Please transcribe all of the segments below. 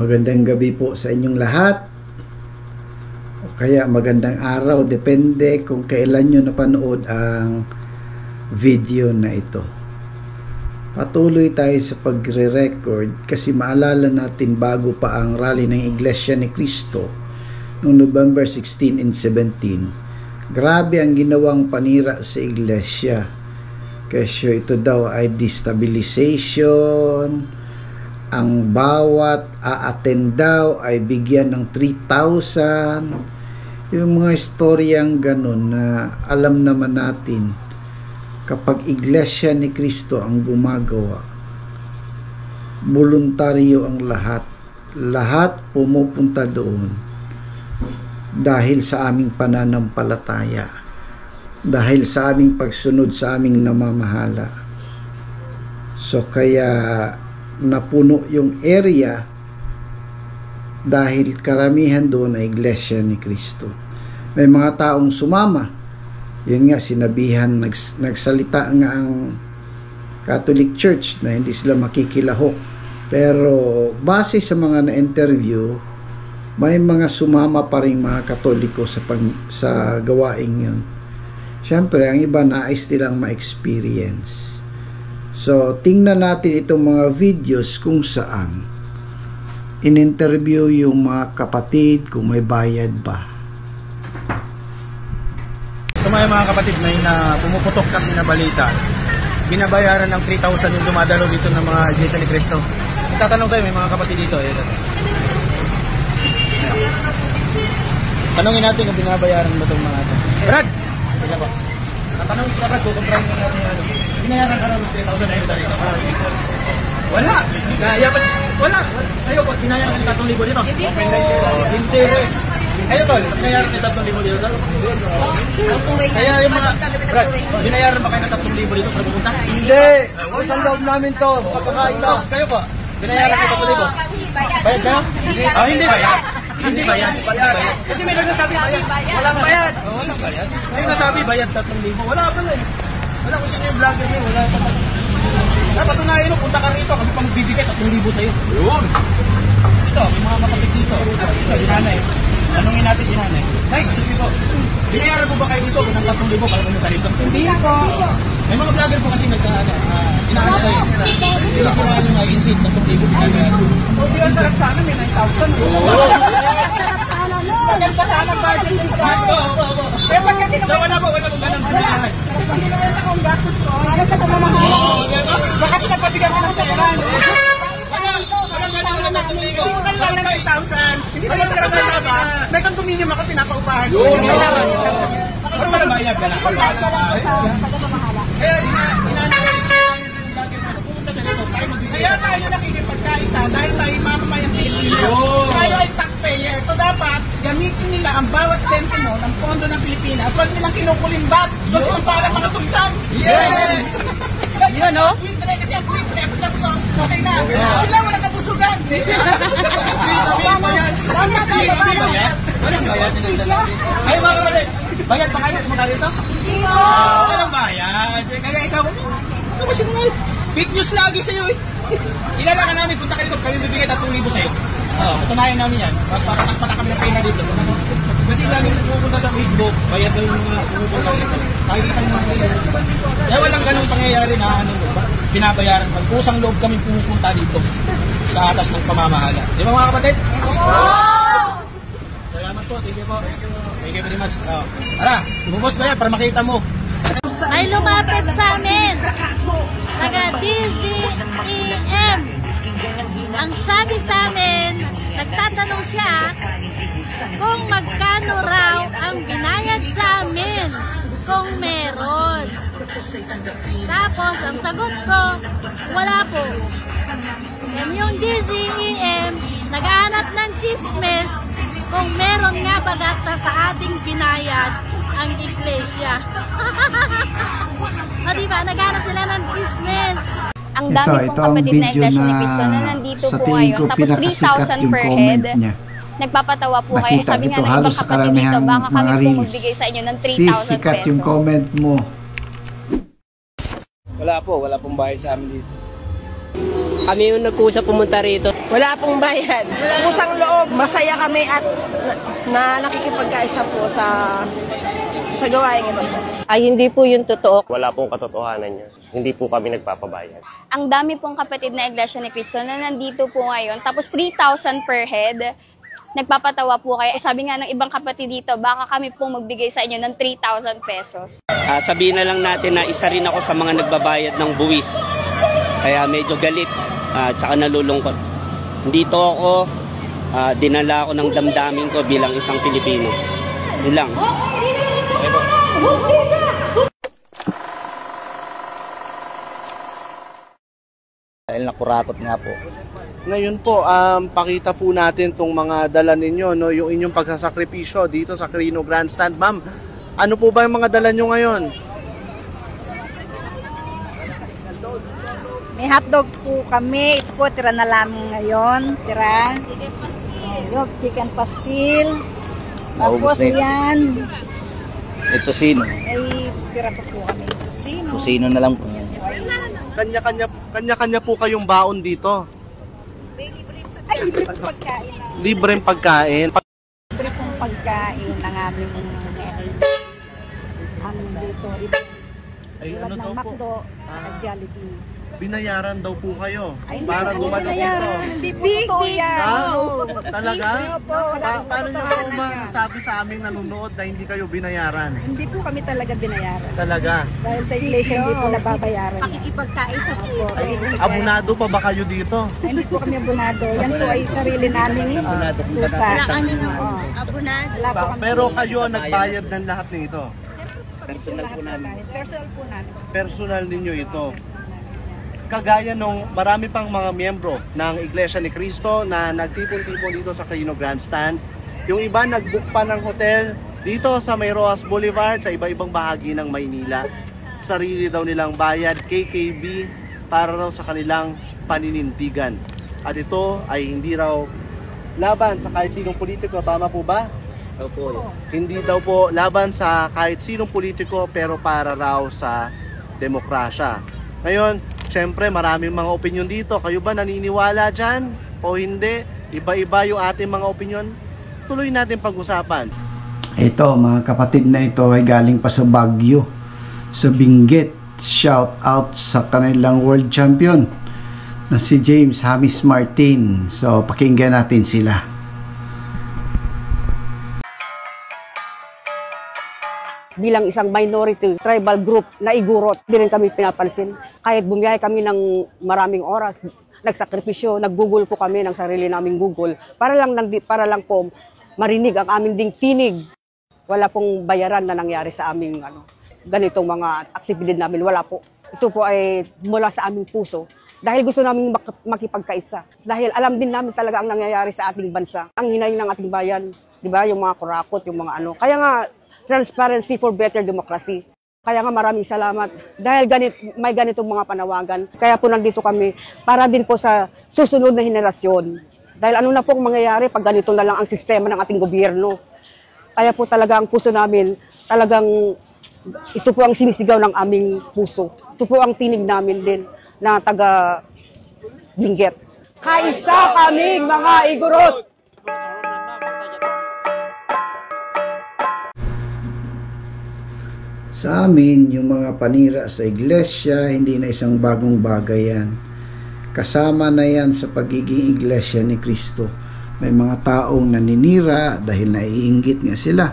Magandang gabi po sa inyong lahat. O kaya magandang araw, depende kung kailan nyo napanood ang video na ito. Patuloy tayo sa pagre-record kasi maalala natin bago pa ang rally ng Iglesia ni Cristo noong November 16 and 17. Grabe ang ginawang panira sa Iglesia. Kasi ito daw ay destabilization. Ang bawat a-attend daw ay bigyan ng 3,000. Yung mga istoryang ganun na alam naman natin kapag Iglesia ni Cristo ang gumagawa, voluntaryo ang lahat. Lahat pumupunta doon dahil sa aming pananampalataya, dahil sa aming pagsunod sa aming namamahala. So kaya napuno yung area dahil karamihan doon ay Iglesia ni Cristo. May mga taong sumama. Yun nga, sinabihan, nagsalita nga ang Catholic Church na hindi sila makikilahok. Pero base sa mga na-interview, may mga sumama pa rin mga Katoliko sa gawaing yun. Siyempre, ang iba nais nilang ma-experience. So, tingnan natin itong mga videos kung saan in-interview yung mga kapatid kung may bayad ba. Ito mga kapatid, may na pumuputok kasi na balita. Binabayaran ng 3,000 yung dumadalo dito ng mga Iglesia ni Cristo. Tatanong tayo, may mga kapatid dito. Tanongin natin kung binabayaran ba itong mga ito. Brad! Sila ba? Tatanongin kita Brad, kukumprahin mo natin yung ano. Binayaran ka ng 3,000 na ito dito. Wala! Wala! Ayaw po, binayaran ka ng 3,000 dito. Hindi! Ayaw tol, binayaran ka ng 3,000 dito. Kaya yung mga, Brad, binayaran ba kayo ng 3,000 dito para pumunta? Hindi! Isang loob namin to, pagkakaisa. Kayo po, binayaran ka ng 3,000. Bayad kayo? Hindi bayad. Hindi bayad. Kasi may nagsasabi bayad. Walang bayad. Walang bayad. May nagsasabi bayad 3,000. Wala pa na eh. Wala kung sino yung vlogger niyo. Wala pa na. Patunayan mo, punta ka rito. Kami pa magbibigay 3,000 sa'yo. Yun. Ito, may mga kapatid dito. Si nanay. Tanungin natin si nanay. Nice, gusto ko. Binayaran po ba kayo dito ng 3,000 para pumunta rito? Hindi po. May mga vlogger po kasi inaano kayo. Sila yung nag-insist ng 3,000 binayaran. Hindi ang sarap sa amin, may 9,000. Sarap sana no. Maganda sana budget ng gasto. Kaya pagdating So wala pong ganang binayaran. Hindi naman akong gastos ko. Para sa pamamahala. Baka sinagpabigyan ko ng pera. Walang ganang naman ng 3,000. Hindi lang ng 9,000. Hindi naman sarap sa ba? May condominium ako pinapaupahan. Pero wala bayad ka na. Wala sa pagpapamahala. Kaya inaano kayo pumunta sa rito. Tayo magbibigay. Kaya tayo nakikipagkaisa dahil tayo mamamayang Pilipino. Tayo ay taxpayer. So dapat gamitin nila ang bawat sentimo ng pondo ng Pilipinas. Huwag nilang kinukulimbat. Gusto para mga tugsan. Yeah! Yun, no? Kasi ang kwintre, okay na. Sila walang kapusugan. Tama tayo, Walang bayad. Ay mga kapatid, bayad ba kayo? Pumunta rito? Hindi mo. Walang bayad. Kaya ikaw, ano kasi mga big news lagi sa'yo eh. Ilala ka namin, punta ka dito, kami bibigay 3,000 sa'yo. Tunayan namin yan. Patak kami ng pena dito. Kasi lagi pupunta sa Facebook, bayad daw yung mga pupunta dito. Nakikita mo kasi. Kaya walang ganung pangyayari na binabayaran pa. Kusang loob kami pumupunta dito sa atas ng pamamahala. Di ba mga kapatid? Salamat po. Thank you po. Thank you very much. Tara, lumubos na yan para makita mo. Ay lumapit sa amin, taga DZEM. Ang sabi sa amin, nagtatanong siya kung magkano raw ang binayad sa amin kung meron. Tapos ang sagot ko, wala po. Yan yung DZEM, naghahanap ng chismes kung meron nga baga sa ating binayad ang iglesia. O diba, naghanap sila ng chismes. Ang dami pong kapatid na Iglesia ni Cristo na nandito po ngayon. Tapos 3,000 per head. Nagpapatawa po kayo. Sabi nga ng ibang kapatid dito, baka kami po magbigay sa inyo ng 3,000 sikat pesos. yung comment mo. Wala po, wala pong bayad sa amin dito. Kami yung nagkusap pumunta rito. Wala pong bayad. Pusang loob, masaya kami at na nakikipagkaisa po sa gawain ito po. Ay, hindi po yung totoo. Wala pong katotohanan niya. Hindi po kami nagpapabayad. Ang dami pong kapatid na Iglesia ni Cristo na nandito po ngayon. Tapos 3,000 per head. Nagpapatawa po kayo. Sabi nga ng ibang kapatid dito, baka kami pong magbigay sa inyo ng 3,000 pesos. Sabihin na lang natin na isa rin ako sa mga nagbabayad ng buwis. Kaya medyo galit at saka nalulungkot. Dito ako, dinala ako ng damdamin ko bilang isang Pilipino. Yun lang. Dahil nakurakot nga po. Ngayon po, pakita po natin itong mga dala ninyo, no? Yung inyong pagsasakripisyo dito sa Quirino Grandstand. Ma'am, ano po ba yung mga dala nyo ngayon? May hotdog po kami. Ito po, tira na lang ngayon. Tira. Chicken pastil. Yung chicken pastil. Tapos yan. Ito sino? Ay, tira pa po kami. Tusino. Tusino na lang po yan. Kanya-kanya po kayong baon dito. Ay, libre pong pagkain. Libreng pagkain. Libre pong pagkain ng aming dito. Ay, Tulad ano ng daw po? McDo at Jollibee. Binayaran daw po kayo Ay, para hindi dumating dito. binayaran. Hindi po totoo yan. Talaga? Wala po Paano nyo po katotohanan yan. masabi sa aming nanonood na hindi kayo binayaran? Hindi po kami talaga binayaran. Talaga? Dahil sa iglesia hindi po nababayaran. Pakikipagkaisa po. Abunado pa ba kayo dito? Ay, hindi po kami abonado. Yan po ay sarili namin pusa. Abunado. Wala po kami. Pero kayo ang nagbayad ng lahat nito. Personal po namin. Personal po namin. Personal ninyo ito. Kagaya nung marami pang mga miyembro ng Iglesia ni Cristo na nagtipon-tipon dito sa Quirino Grandstand. Yung iba nag-book pa ng hotel dito sa May Rojas Boulevard sa iba-ibang bahagi ng Maynila. Sarili daw nilang bayad, KKB, para raw sa kanilang paninindigan. At ito ay hindi raw laban sa kahit sinong politiko. Tama po ba? Opo. Hindi daw po laban sa kahit sinong politiko pero para raw sa demokrasya. Ngayon, syempre maraming mga opinyon dito. Kayo ba naniniwala dyan o hindi? Iba-iba yung ating mga opinyon. Tuloy natin pag-usapan. Ito, mga kapatid na ito ay galing pa sa Baguio, sa Benguet. Shout out sa kanilang world champion na si James Hamis Martin. So, pakinggan natin sila. Bilang isang minority tribal group na igurot, hindi rin kami pinapansin. Kahit bumiyahe kami ng maraming oras, nagsakripisyo, naggugol po kami ng sarili naming Google para lang po marinig ang aming ding tinig. Wala pong bayaran na nangyari sa aming ganitong mga aktibidad namin. Wala po. Ito po ay mula sa aming puso. Dahil gusto namin makipagkaisa. Dahil alam din namin talaga ang nangyayari sa ating bansa. Ang hinayin ng ating bayan, di ba? Yung mga kurakot, yung mga ano. Kaya nga, transparency for better democracy. Kaya nga maraming salamat. Dahil may ganitong mga panawagan. Kaya po nandito kami para din po sa susunod na henerasyon. Dahil ano na pong mangyayari pag ganito na lang ang sistema ng ating gobyerno. Kaya po talaga ang puso namin, talagang ito po ang sinisigaw ng aming puso. Ito po ang tinig namin din na taga Benguet. Kaisa kaming mga igurot! Sa amin, yung mga panira sa iglesia, hindi na isang bagong bagay yan. Kasama na yan sa pagiging iglesia ni Cristo. May mga taong naninira dahil naiinggit nga sila.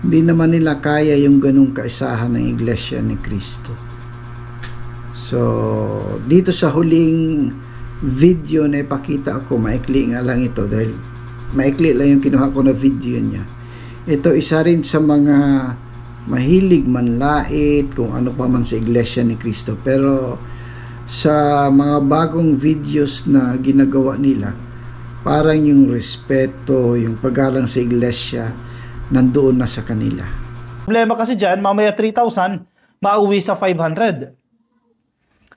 Hindi naman nila kaya yung ganung kaisahan ng iglesia ni Cristo. So, dito sa huling video na ipakita ko, maikli nga lang ito dahil maikli lang yung kinuha ko na video niya. Ito isa rin sa mga mahilig manlait kung ano pa man sa iglesia ni Cristo, pero sa mga bagong videos na ginagawa nila, parang yung respeto, yung paggalang sa iglesia nandoon na sa kanila. Problema kasi dyan, mamaya 3,000 mauwi sa 500,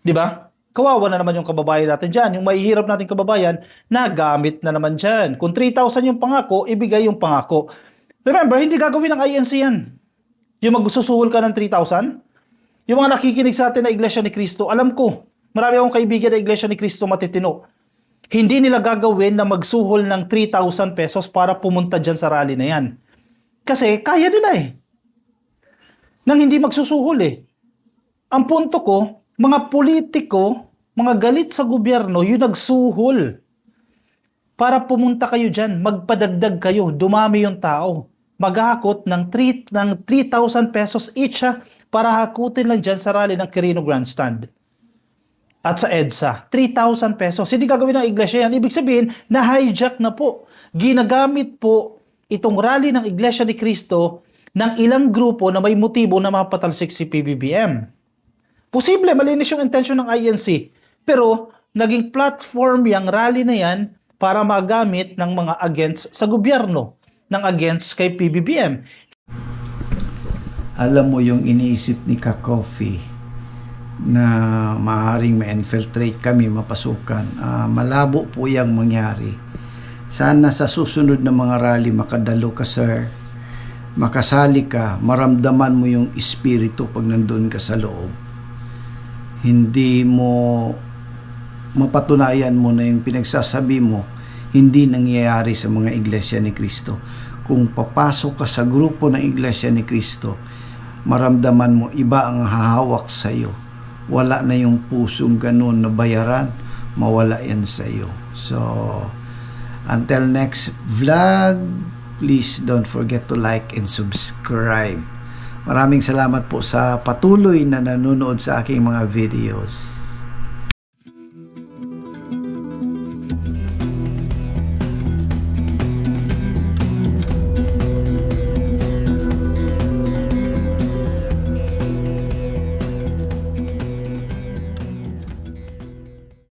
di ba? Kawawa na naman yung kababayan natin dyan, yung mahihirap natin kababayan nagamit na naman dyan. Kung 3,000 yung pangako, ibigay yung pangako. Remember, hindi gagawin ng INC yan. Yung magsusuhol ka ng 3,000, yung mga nakikinig sa atin na Iglesia ni Cristo, alam ko, Marami akong kaibigan na Iglesia ni Cristo matitino. Hindi nila gagawin na magsuhol ng 3,000 pesos para pumunta dyan sa rally na yan. Kasi kaya nila nang hindi magsusuhol Ang punto ko, mga politiko, mga galit sa gobyerno, yung nagsuhol para pumunta kayo dyan, magpadagdag kayo, dumami yung tao. Maghahakot ng 3,000 pesos each para hakutin lang dyan sa rally ng Quirino Grandstand. At sa EDSA, 3,000 pesos. Hindi gagawin ng iglesia yan. Ibig sabihin, na-hijack na po. Ginagamit po itong rally ng Iglesia ni Cristo ng ilang grupo na may motibo na mapatalsik si PBBM. Posible, malinis yung intention ng INC. Pero, naging platform yung rally na yan para magamit ng mga against sa gobyerno, ng against kay PBBM. Alam mo yung iniisip ni Ka-Coffee na maaaring ma-infiltrate kami, mapasukan. Malabo po yung mangyari. Sana sa susunod na mga rally makadalo ka, sir. Makasali ka, maramdaman mo yung espiritu pag nandun ka sa loob. Hindi mo mapatunayan mo na yung pinagsasabi mo hindi nangyayari sa mga Iglesia ni Cristo. Kung papasok ka sa grupo ng Iglesia ni Cristo, maramdaman mo iba ang hahawak sa iyo. Wala na yung pusong ganun na bayaran, mawala yan sa iyo. So, until next vlog, please don't forget to like and subscribe. Maraming salamat po sa patuloy na nanonood sa aking mga videos.